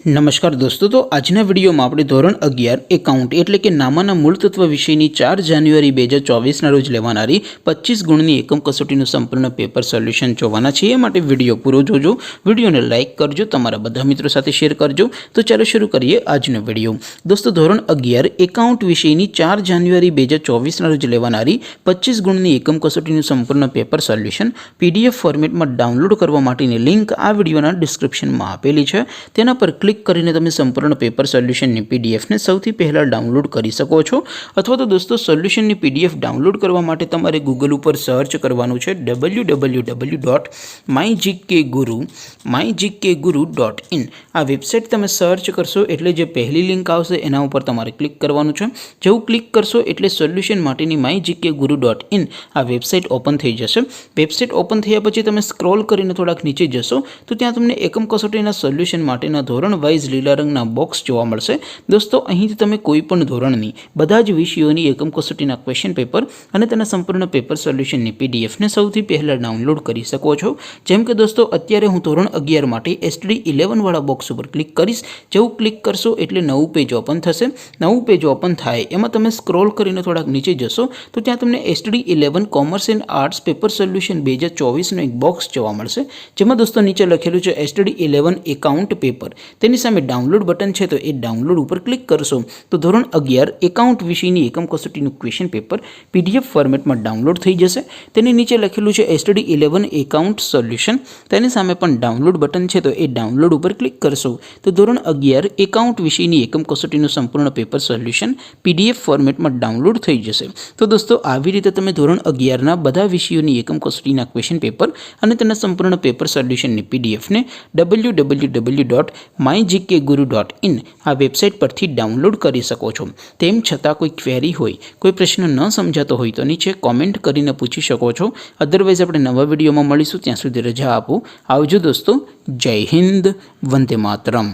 નમસ્કાર દોસ્તો, તો આજના વિડીયોમાં આપણે ધોરણ 11 એકાઉન્ટ એટલે કે નામાના મૂળ તત્વ વિષયની 4 જાન્યુઆરી 2024ના રોજ લેવાનારી 25 ગુણની એકમ કસોટીનું સંપૂર્ણ પેપર સોલ્યુશન જોવાના છે। એ માટે વિડીયો પૂરો જોજો, વિડીયોને લાઇક કરજો, તમારા બધા મિત્રો સાથે શેર કરજો। તો ચાલો શરૂ કરીએ આજનો વિડીયો। દોસ્તો, ધોરણ 11 એકાઉન્ટ વિષયની 4 જાન્યુઆરી 2024ના રોજ લેવાનારી 25 ગુણની એકમ કસોટીનું સંપૂર્ણ પેપર સોલ્યુશન PDF ફોર્મેટમાં ડાઉનલોડ કરવા માટેની લિંક આ વિડીયોના ડિસ્ક્રિપ્શનમાં આપેલી છે। તેના પર ક્લિક કરીને તમે સંપૂર્ણ પેપર સોલ્યુશનની PDF ને સૌથી પહેલા ડાઉનલોડ કરી શકો છો। અથવા તો દોસ્તો, સોલ્યુશનની PDF ડાઉનલોડ કરવા માટે તમારે ગૂગલ ઉપર સર્ચ કરવાનું છે www.mygkguru.in। આ વેબસાઇટ તમે સર્ચ કરશો એટલે જે પહેલી લિંક આવશે એના ઉપર તમારે ક્લિક કરવાનું છે। જેવું ક્લિક કરશો એટલે સોલ્યુશન માટેની mygkguru.in આ વેબસાઇટ ઓપન થઈ જશે। વેબસાઇટ ઓપન થયા પછી તમે સ્ક્રોલ કરીને થોડાક નીચે જશો તો ત્યાં તમને એકમ કસોટીના સોલ્યુશન માટેના ધોરણ વાઇઝ લીલા રંગના બોક્સ જોવા મળશે। દોસ્તો, અહીંથી તમે કોઈ પણ ધોરણની બધા જ વિષયોની એકમ કસોટીના ક્વેશ્ચન પેપર અને તેના સંપૂર્ણ પેપર સોલ્યુશનની PDF ને સૌથી પહેલા ડાઉનલોડ કરી શકો છો। જેમ કે દોસ્તો, અત્યારે હું ધોરણ 11 માટે STD 11 વાળા બોક્સ ઉપર ક્લિક કરીશ। જેવું ક્લિક કરશો એટલે નવું પેજ ઓપન થશે। નવું પેજ ઓપન થાય એમાં તમે સ્ક્રોલ કરીને થોડાક નીચે જશો તો ત્યાં તમને STD 11 commerce and arts paper solution 2024નો એક બોક્સ જોવા મળશે। જેમાં દોસ્તો નીચે લખેલું છે STD 11 એકાઉન્ટ પેપર। તેની સામે ડાઉનલોડ બટન છે, તો એ ડાઉનલોડ ઉપર ક્લિક કરશો તો ધોરણ 11 એકાઉન્ટ વિષયની એકમ કસોટીનું ક્વેશ્ચન પેપર PDF ફોર્મેટમાં ડાઉનલોડ થઈ જશે। તેની નીચે લખેલું છે STD 11 એકાઉન્ટ સોલ્યુશન। તેની સામે પણ ડાઉનલોડ બટન છે, તો એ ડાઉનલોડ ઉપર ક્લિક કરશો તો ધોરણ 11 એકાઉન્ટ વિષયની એકમ કસોટીનું સંપૂર્ણ પેપર સોલ્યુશન PDF ફોર્મેટમાં ડાઉનલોડ થઈ જશે। તો દોસ્તો, આવી રીતે તમે ધોરણ 11ના બધા વિષયોની એકમ કસોટીના ક્વેશ્ચન પેપર અને તેના સંપૂર્ણ પેપર સોલ્યુશનની PDF ને www.mygkguru.in આ વેબસાઇટ પરથી ડાઉનલોડ કરી શકો છો। તેમ છતાં કોઈ ક્વેરી હોય, કોઈ પ્રશ્ન ન સમજાતો હોય તો નીચે કોમેન્ટ કરીને પૂછી શકો છો। અધરવાઇઝ આપણે નવા વિડીયોમાં મળીશું, ત્યાં સુધી રજા આપો। આવજો દોસ્તો, જય હિન્દ, વંદે માતરમ।